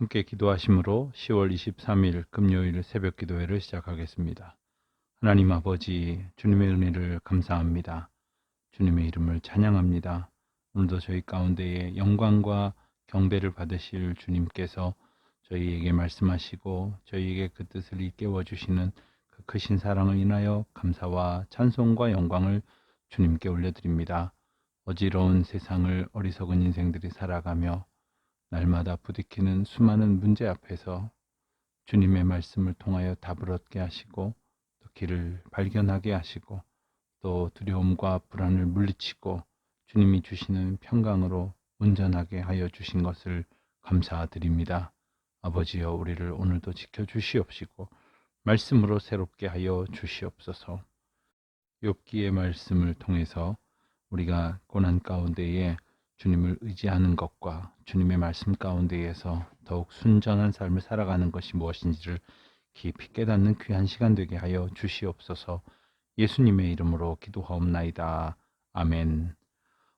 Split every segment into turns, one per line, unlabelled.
함께 기도하심으로 10월 23일 금요일 새벽 기도회를 시작하겠습니다. 하나님 아버지, 주님의 은혜를 감사합니다. 주님의 이름을 찬양합니다. 오늘도 저희 가운데에 영광과 경배를 받으실 주님께서 저희에게 말씀하시고 저희에게 그 뜻을 일깨워 주시는 그 크신 사랑을 인하여 감사와 찬송과 영광을 주님께 올려드립니다. 어지러운 세상을 어리석은 인생들이 살아가며 날마다 부딪히는 수많은 문제 앞에서 주님의 말씀을 통하여 답을 얻게 하시고 또 길을 발견하게 하시고 또 두려움과 불안을 물리치고 주님이 주시는 평강으로 운전하게 하여 주신 것을 감사드립니다. 아버지여, 우리를 오늘도 지켜주시옵시고 말씀으로 새롭게 하여 주시옵소서. 욥기의 말씀을 통해서 우리가 고난 가운데에 주님을 의지하는 것과 주님의 말씀 가운데에서 더욱 순전한 삶을 살아가는 것이 무엇인지를 깊이 깨닫는 귀한 시간 되게 하여 주시옵소서. 예수님의 이름으로 기도하옵나이다. 아멘.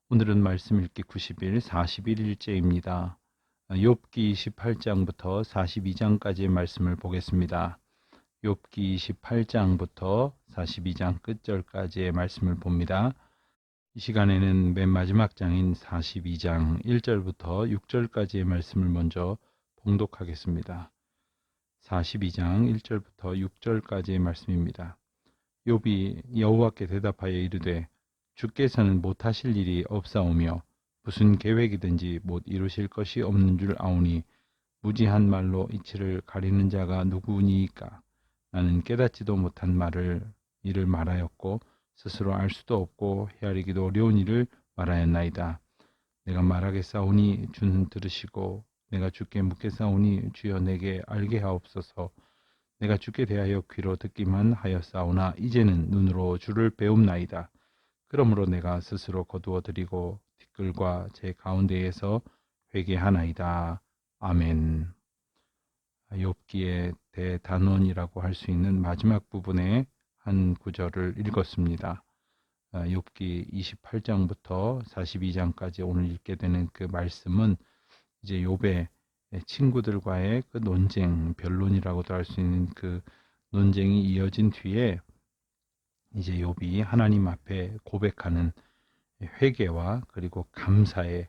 오늘은 말씀 읽기 90일 41일째입니다. 욥기 28장부터 42장까지의 말씀을 보겠습니다. 욥기 28장부터 42장 끝절까지의 말씀을 봅니다. 이 시간에는 맨 마지막 장인 42장 1절부터 6절까지의 말씀을 먼저 봉독하겠습니다. 42장 1절부터 6절까지의 말씀입니다. 욥이 여호와께 대답하여 이르되 주께서는 못하실 일이 없사오며 무슨 계획이든지 못 이루실 것이 없는 줄 아오니 무지한 말로 이치를 가리는 자가 누구니이까. 나는 깨닫지도 못한 일을 말하였고 스스로 알 수도 없고 헤아리기도 어려운 일을 말하였나이다. 내가 말하겠사오니 주는 들으시고 내가 주께 묻겠사오니 주여 내게 알게 하옵소서. 내가 주께 대하여 귀로 듣기만 하였사오나 이제는 눈으로 주를 배움나이다. 그러므로 내가 스스로 거두어 드리고 티끌과 제 가운데에서 회개하나이다. 아멘. 욥기의 대단원이라고 할 수 있는 마지막 부분의 한 구절을 읽었습니다. 욥기 28장부터 42장까지 오늘 읽게 되는 그 말씀은 이제 욥의 친구들과의 그 논쟁, 변론이라고도 할 수 있는 그 논쟁이 이어진 뒤에 이제 욥이 하나님 앞에 고백하는 회개와 그리고 감사의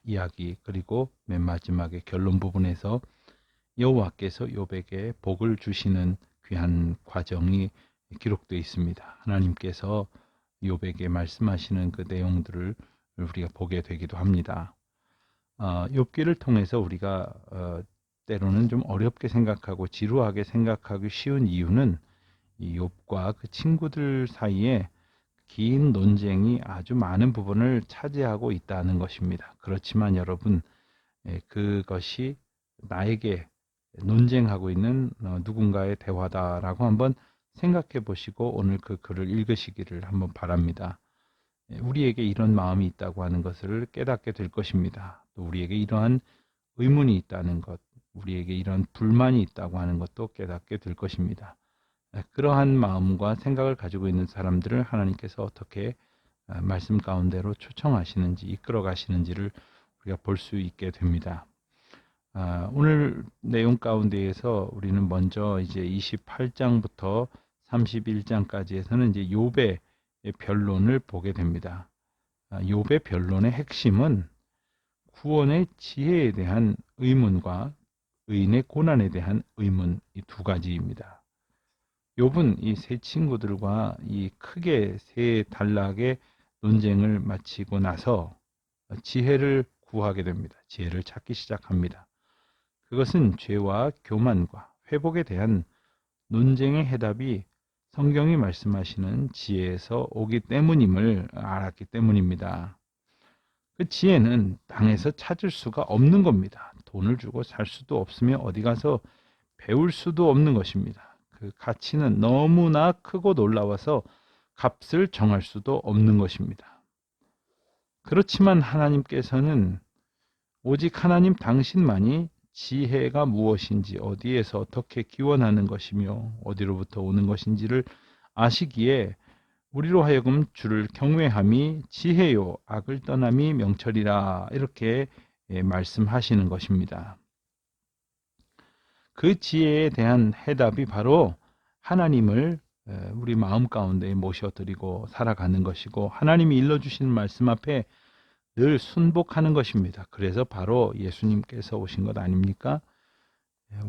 이야기, 그리고 맨 마지막에 결론 부분에서 여호와께서 욥에게 복을 주시는 귀한 과정이 기록되어 있습니다. 하나님께서 욥에게 말씀하시는 그 내용들을 우리가 보게 되기도 합니다. 욥기를 통해서 우리가 때로는 좀 어렵게 생각하고 지루하게 생각하기 쉬운 이유는 이 욥과 그 친구들 사이에 긴 논쟁이 아주 많은 부분을 차지하고 있다는 것입니다. 그렇지만 여러분, 그것이 나에게 논쟁하고 있는 누군가의 대화다라고 한번 생각해 보시고 오늘 그 글을 읽으시기를 한번 바랍니다. 우리에게 이런 마음이 있다고 하는 것을 깨닫게 될 것입니다. 또 우리에게 이러한 의문이 있다는 것, 우리에게 이런 불만이 있다고 하는 것도 깨닫게 될 것입니다. 그러한 마음과 생각을 가지고 있는 사람들을 하나님께서 어떻게 말씀 가운데로 초청하시는지 이끌어 가시는지를 우리가 볼 수 있게 됩니다. 오늘 내용 가운데에서 우리는 먼저 이제 28장부터 31장까지에서는 이제 욥의 변론을 보게 됩니다. 욥의 변론의 핵심은 구원의 지혜에 대한 의문과 의인의 고난에 대한 의문, 이 두 가지입니다. 욥은 이 세 친구들과 이 크게 세 단락의 논쟁을 마치고 나서 지혜를 구하게 됩니다. 지혜를 찾기 시작합니다. 그것은 죄와 교만과 회복에 대한 논쟁의 해답이 성경이 말씀하시는 지혜에서 오기 때문임을 알았기 때문입니다. 그 지혜는 땅에서 찾을 수가 없는 겁니다. 돈을 주고 살 수도 없으며 어디 가서 배울 수도 없는 것입니다. 그 가치는 너무나 크고 놀라워서 값을 정할 수도 없는 것입니다. 그렇지만 하나님께서는 오직 하나님 당신만이 지혜가 무엇인지, 어디에서 어떻게 기원하는 것이며 어디로부터 오는 것인지를 아시기에 우리로 하여금 주를 경외함이 지혜요 악을 떠남이 명철이라 이렇게 말씀하시는 것입니다. 그 지혜에 대한 해답이 바로 하나님을 우리 마음 가운데 모셔드리고 살아가는 것이고, 하나님이 일러주시는 말씀 앞에 늘 순복하는 것입니다. 그래서 바로 예수님께서 오신 것 아닙니까?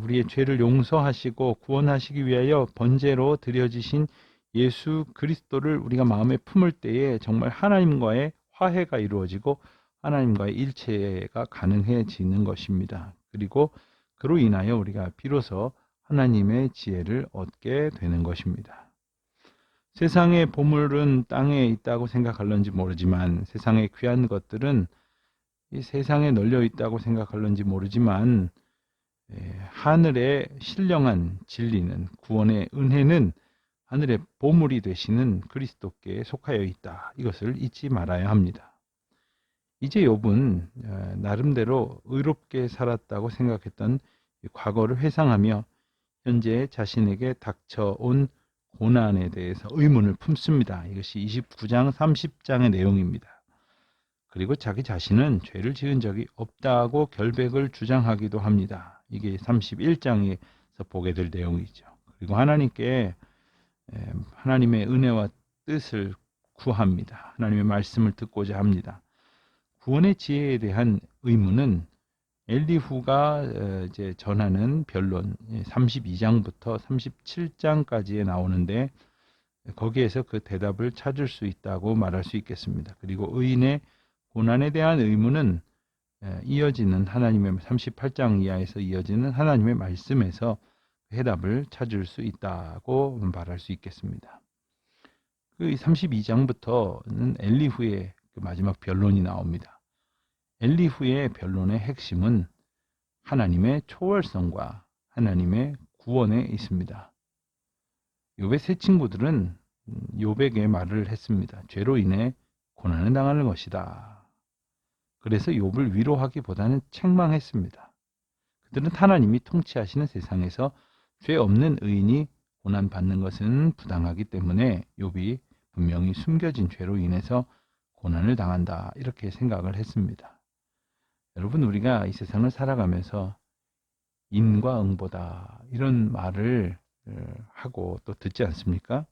우리의 죄를 용서하시고 구원하시기 위하여 번제로 드려지신 예수 그리스도를 우리가 마음에 품을 때에 정말 하나님과의 화해가 이루어지고 하나님과의 일체가 가능해지는 것입니다. 그리고 그로 인하여 우리가 비로소 하나님의 지혜를 얻게 되는 것입니다. 세상의 보물은 땅에 있다고 생각할런지 모르지만, 세상의 귀한 것들은 이 세상에 널려 있다고 생각할런지 모르지만, 하늘의 신령한 진리는, 구원의 은혜는 하늘의 보물이 되시는 그리스도께 속하여 있다. 이것을 잊지 말아야 합니다. 이제 욥은 나름대로 의롭게 살았다고 생각했던 과거를 회상하며 현재 자신에게 닥쳐온 고난에 대해서 의문을 품습니다. 이것이 29장 30장의 내용입니다. 그리고 자기 자신은 죄를 지은 적이 없다고 결백을 주장하기도 합니다. 이게 31장에서 보게 될 내용이죠. 그리고 하나님께 하나님의 은혜와 뜻을 구합니다. 하나님의 말씀을 듣고자 합니다. 구원의 지혜에 대한 의문은 엘리후가 이제 전하는 변론 32장부터 37장까지에 나오는데, 거기에서 그 대답을 찾을 수 있다고 말할 수 있겠습니다. 그리고 의인의 고난에 대한 의문은 이어지는 하나님의 38장 이하에서 이어지는 하나님의 말씀에서 해답을 찾을 수 있다고 말할 수 있겠습니다. 그 32장부터는 엘리후의 그 마지막 변론이 나옵니다. 엘리후의 변론의 핵심은 하나님의 초월성과 하나님의 구원에 있습니다. 욥의 세 친구들은 욥에게 말을 했습니다. 죄로 인해 고난을 당하는 것이다. 그래서 욥을 위로하기보다는 책망했습니다. 그들은 하나님이 통치하시는 세상에서 죄 없는 의인이 고난받는 것은 부당하기 때문에 욥이 분명히 숨겨진 죄로 인해서 고난을 당한다, 이렇게 생각을 했습니다. 여러분, 우리가 이 세상을 살아가면서 인과 응보다 이런 말을 하고 또 듣지 않습니까?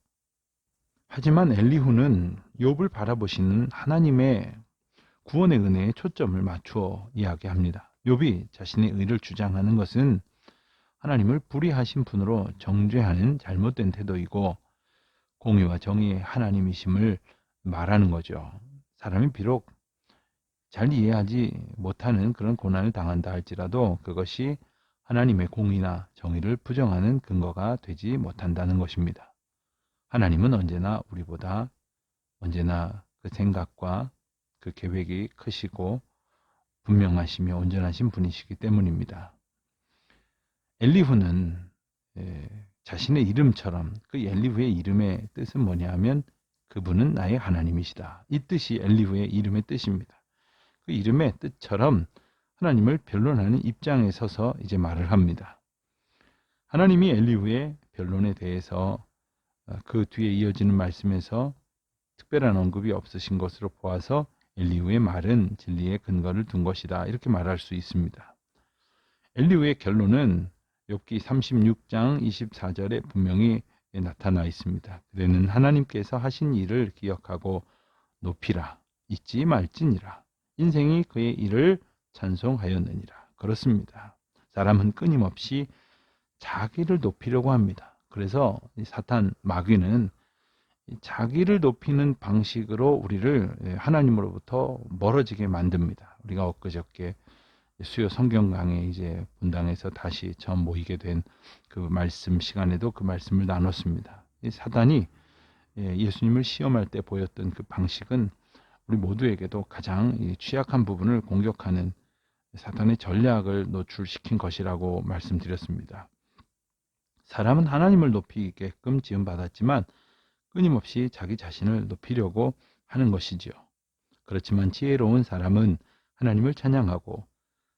하지만 엘리후는 욥을 바라보시는 하나님의 구원의 은혜에 초점을 맞추어 이야기합니다. 욥이 자신의 의를 주장하는 것은 하나님을 불의하신 분으로 정죄하는 잘못된 태도이고, 공의와 정의의 하나님이심을 말하는 거죠. 사람이 비록 잘 이해하지 못하는 그런 고난을 당한다 할지라도 그것이 하나님의 공의나 정의를 부정하는 근거가 되지 못한다는 것입니다. 하나님은 언제나 우리보다 언제나 그 생각과 그 계획이 크시고 분명하시며 온전하신 분이시기 때문입니다. 엘리후는 자신의 이름처럼, 그 엘리후의 이름의 뜻은 뭐냐 하면 그분은 나의 하나님이시다. 이 뜻이 엘리후의 이름의 뜻입니다. 그 이름의 뜻처럼 하나님을 변론하는 입장에 서서 이제 말을 합니다. 하나님이 엘리후의 변론에 대해서 그 뒤에 이어지는 말씀에서 특별한 언급이 없으신 것으로 보아서 엘리후의 말은 진리의 근거를 둔 것이다, 이렇게 말할 수 있습니다. 엘리후의 결론은 욥기 36장 24절에 분명히 나타나 있습니다. 그대는 하나님께서 하신 일을 기억하고 높이라, 잊지 말지니라. 인생이 그의 일을 찬송하였느니라. 그렇습니다. 사람은 끊임없이 자기를 높이려고 합니다. 그래서 사탄, 마귀는 자기를 높이는 방식으로 우리를 하나님으로부터 멀어지게 만듭니다. 우리가 엊그저께 수요 성경 강의 이제 분당에서 다시 처음 모이게 된 그 말씀 시간에도 그 말씀을 나눴습니다. 이 사단이 예수님을 시험할 때 보였던 그 방식은 우리 모두에게도 가장 취약한 부분을 공격하는 사탄의 전략을 노출시킨 것이라고 말씀드렸습니다. 사람은 하나님을 높이게끔 지음받았지만 끊임없이 자기 자신을 높이려고 하는 것이지요. 그렇지만 지혜로운 사람은 하나님을 찬양하고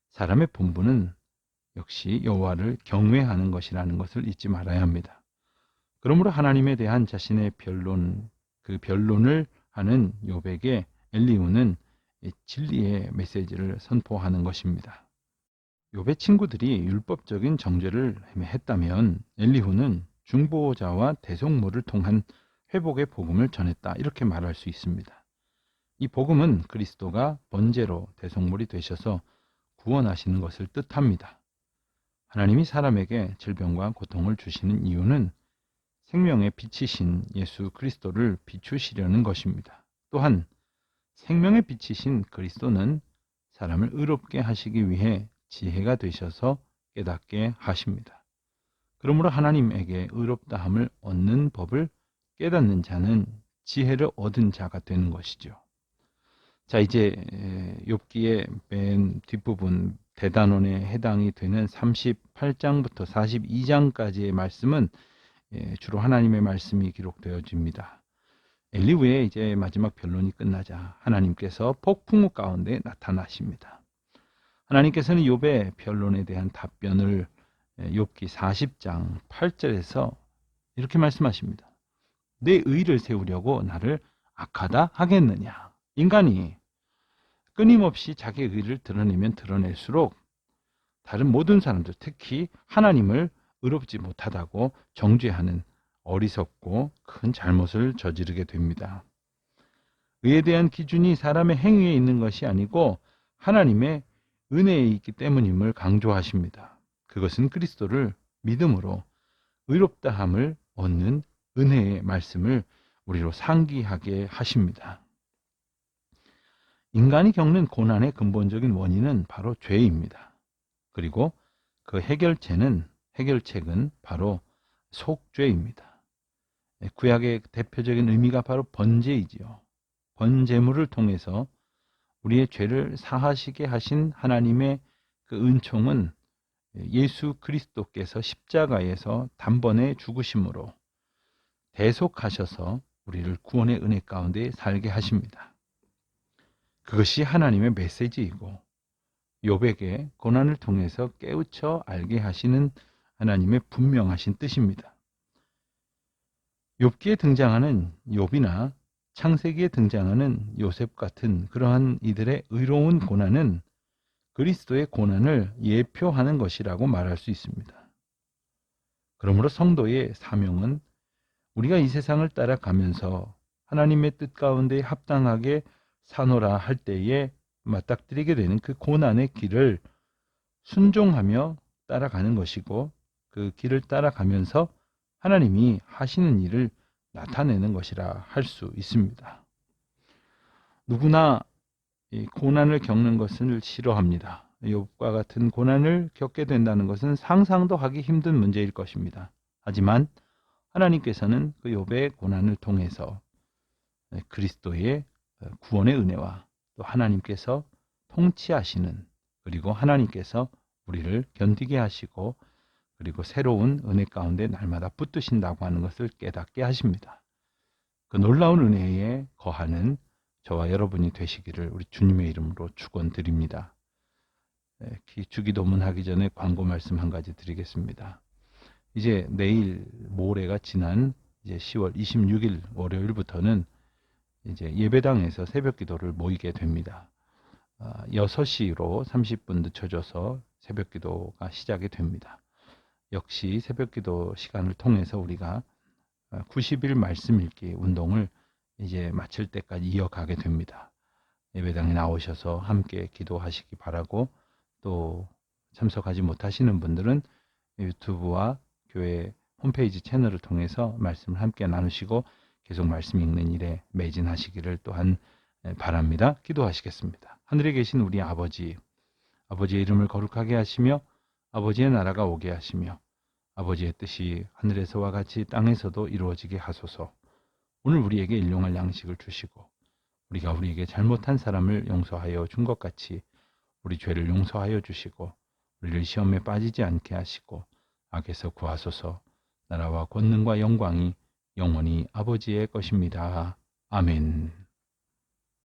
사람의 본분은 역시 여호와를 경외하는 것이라는 것을 잊지 말아야 합니다. 그러므로 하나님에 대한 자신의 변론, 그 변론을 하는 욥에게 엘리후는 진리의 메시지를 선포하는 것입니다. 욥의 친구들이 율법적인 정죄를 했다면 엘리후는 중보자와 대속물을 통한 회복의 복음을 전했다. 이렇게 말할 수 있습니다. 이 복음은 그리스도가 번제로 대속물이 되셔서 구원하시는 것을 뜻합니다. 하나님이 사람에게 질병과 고통을 주시는 이유는 생명의 빛이신 예수 그리스도를 비추시려는 것입니다. 또한 생명의 빛이신 그리스도는 사람을 의롭게 하시기 위해 지혜가 되셔서 깨닫게 하십니다. 그러므로 하나님에게 의롭다함을 얻는 법을 깨닫는 자는 지혜를 얻은 자가 되는 것이죠. 자, 이제 욥기의 맨 뒷부분 대단원에 해당이 되는 38장부터 42장까지의 말씀은 주로 하나님의 말씀이 기록되어집니다. 엘리후의 이제 마지막 변론이 끝나자 하나님께서 폭풍우 가운데 나타나십니다. 하나님께서는 욥의 변론에 대한 답변을 욥기 40장 8절에서 이렇게 말씀하십니다. 내 의를 세우려고 나를 악하다 하겠느냐. 인간이 끊임없이 자기의 의를 드러내면 드러낼수록 다른 모든 사람들, 특히 하나님을 의롭지 못하다고 정죄하는 어리석고 큰 잘못을 저지르게 됩니다. 의에 대한 기준이 사람의 행위에 있는 것이 아니고 하나님의 은혜에 있기 때문임을 강조하십니다. 그것은 그리스도를 믿음으로 의롭다함을 얻는 은혜의 말씀을 우리로 상기하게 하십니다. 인간이 겪는 고난의 근본적인 원인은 바로 죄입니다. 그리고 그 해결책은 바로 속죄입니다. 구약의 대표적인 의미가 바로 번제이지요. 번제물을 통해서 우리의 죄를 사하시게 하신 하나님의 그 은총은 예수 그리스도께서 십자가에서 단번에 죽으심으로 대속하셔서 우리를 구원의 은혜 가운데 살게 하십니다. 그것이 하나님의 메시지이고 욥에게 고난을 통해서 깨우쳐 알게 하시는 하나님의 분명하신 뜻입니다. 욥기에 등장하는 욥이나 창세기에 등장하는 요셉 같은 그러한 이들의 의로운 고난은 그리스도의 고난을 예표하는 것이라고 말할 수 있습니다. 그러므로 성도의 사명은 우리가 이 세상을 따라가면서 하나님의 뜻 가운데 합당하게 사노라 할 때에 맞닥뜨리게 되는 그 고난의 길을 순종하며 따라가는 것이고 그 길을 따라가면서 하나님이 하시는 일을 나타내는 것이라 할 수 있습니다. 누구나 이 고난을 겪는 것을 싫어합니다. 욥과 같은 고난을 겪게 된다는 것은 상상도 하기 힘든 문제일 것입니다. 하지만 하나님께서는 그 욥의 고난을 통해서 그리스도의 구원의 은혜와 또 하나님께서 통치하시는 그리고 하나님께서 우리를 견디게 하시고 그리고 새로운 은혜 가운데 날마다 붙드신다고 하는 것을 깨닫게 하십니다. 그 놀라운 은혜에 거하는 저와 여러분이 되시기를 우리 주님의 이름으로 축원드립니다. 주기도문 하기 전에 광고 말씀 한 가지 드리겠습니다. 이제 내일 모레가 지난 이제 10월 26일 월요일부터는 이제 예배당에서 새벽 기도를 모이게 됩니다. 6시로 30분 늦춰져서 새벽 기도가 시작이 됩니다. 역시 새벽 기도 시간을 통해서 우리가 90일 말씀 읽기 운동을 이제 마칠 때까지 이어가게 됩니다. 예배당에 나오셔서 함께 기도하시기 바라고 또 참석하지 못하시는 분들은 유튜브와 교회 홈페이지 채널을 통해서 말씀을 함께 나누시고 계속 말씀 읽는 일에 매진하시기를 또한 바랍니다. 기도하시겠습니다. 하늘에 계신 우리 아버지의 이름을 거룩하게 하시며 아버지의 나라가 오게 하시며 아버지의 뜻이 하늘에서와 같이 땅에서도 이루어지게 하소서. 오늘 우리에게 일용할 양식을 주시고 우리가 우리에게 잘못한 사람을 용서하여 준 것 같이 우리 죄를 용서하여 주시고 우리를 시험에 빠지지 않게 하시고 악에서 구하소서. 나라와 권능과 영광이 영원히 아버지의 것입니다. 아멘.